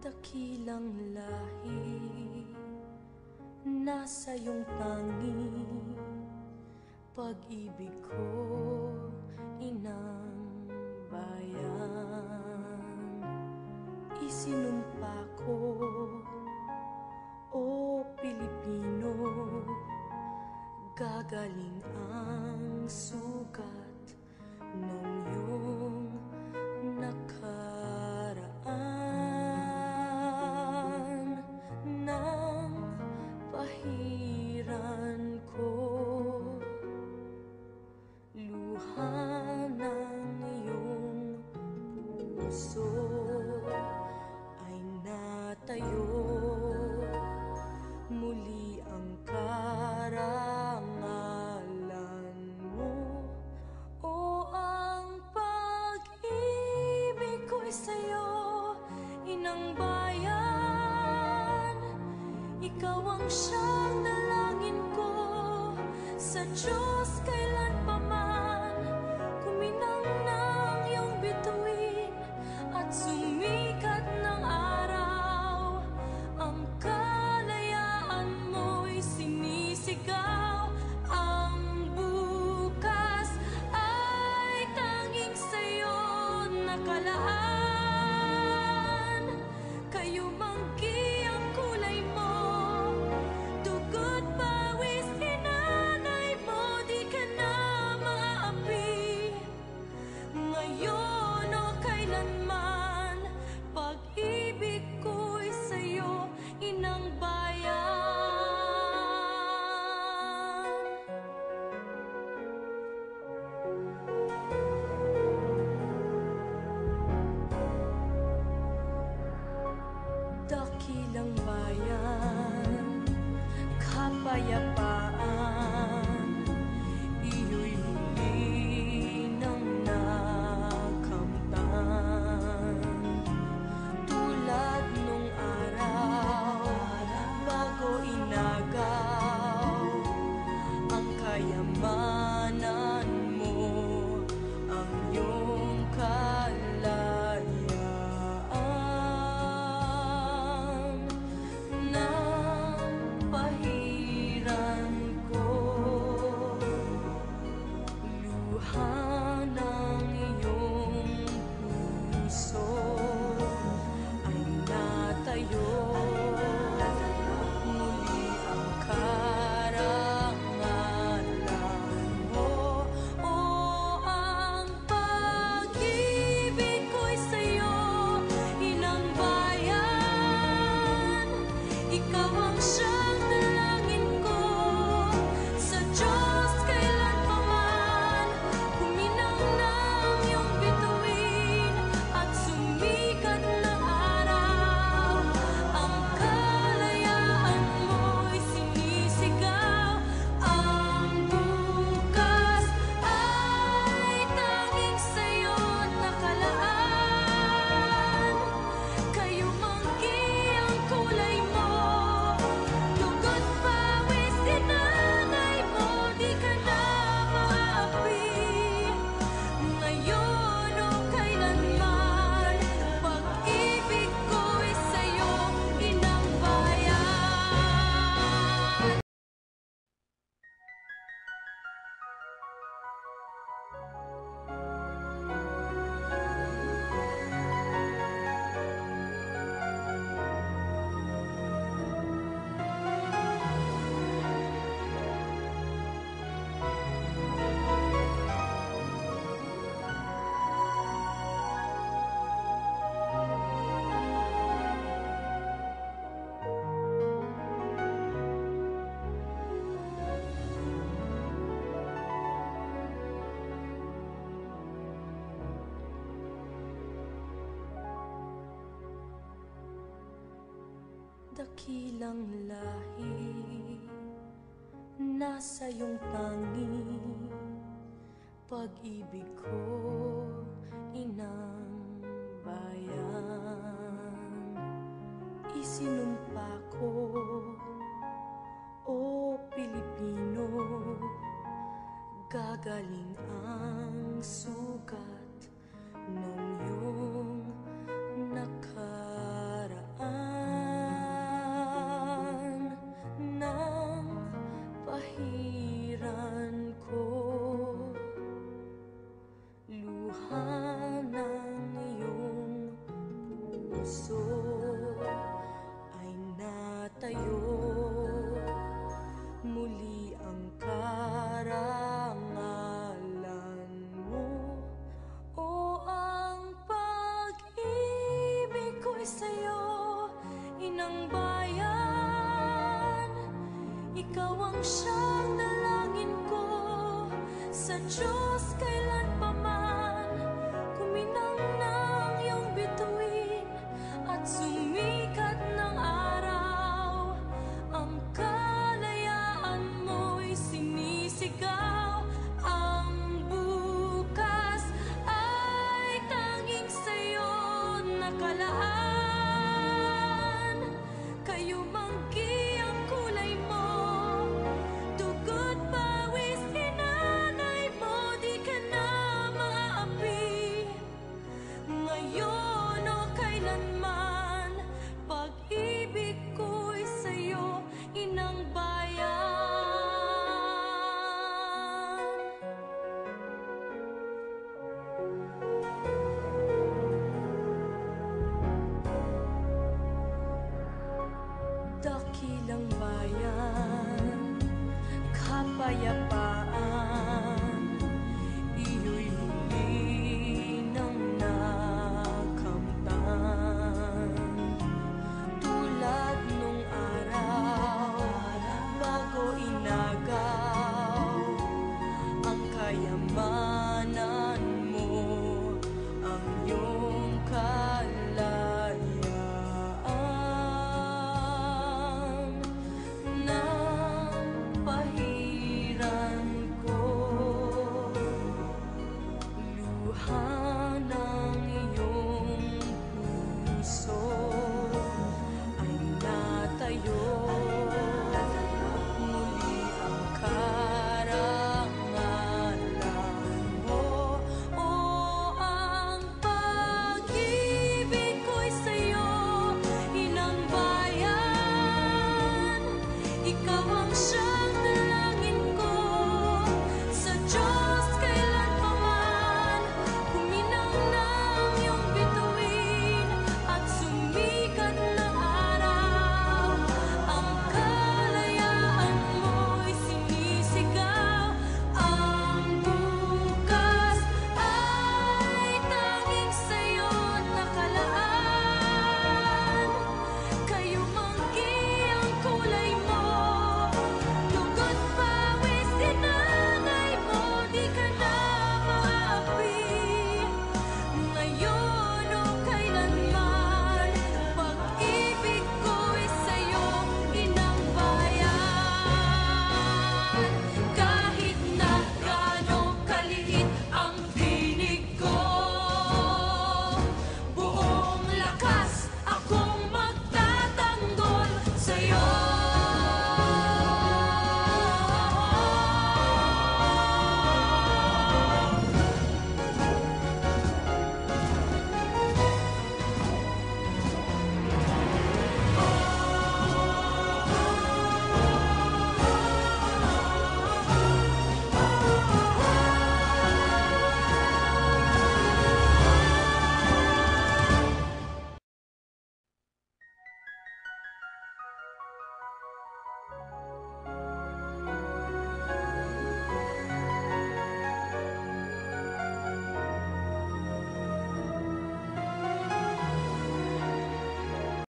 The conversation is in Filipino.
Dakilang lahi, nasa iyong tangi, pag-ibig ko, inang bayan. Isinumpa ko, o Pilipino, gagaling ang sugat ng iyong nakaraan. Nang pahiran ko, luha ng iyong puso ay natayo. Muli ang karangalan mo, o ang pag-ibig ko'y sa'yo, inang bayan. Ikaw ang siyang dalangin ko sa Diyos kailanpaman. Kuminang ng iyong bituin at sumikat ng araw, ang kalayaan mo'y sinisigaw. Ang bukas ay tanging sa'yo nakalaan. Kayo manggi ang kulay mo, dugo't pawis inanay mo, di ka na maapi. Ngayon o kailanman, pag-ibig ko'y sa'yo, inang bayan. Dakilang bayan, kapayapaan, iyo'y huli ng nakamtan. Tulad nung araw, bago inagaw, ang kayamanan mo, ang iyong kalayaan. Nang pahiran ko, luha ng iyong puso ay natayo. Muli ang karangalan mo, o ang pag-ibig ko'y sa'yo, inang bayan. Ikaw ang siyang dalangin ko sa Diyos kailanpaman. Kuminang ng iyong bituin at sumikat ng araw, ang kalayaan mo'y sinisigaw. Ang bukas ay tanging sa'yo nakalaan. Kayo manggi ang kulay mo, dugo't pawis inanay mo, di ka na maapi. Ngayon o kailanman, pag-ibig ko'y sa'yo, inang bayan. Dakilang lahi, nasa iyong tangi, pag-ibig ko, inang bayan. Isinumpa ko, o Pilipino, gagaling ang sugat ng iyong nakaraan. sa Diyos kailangan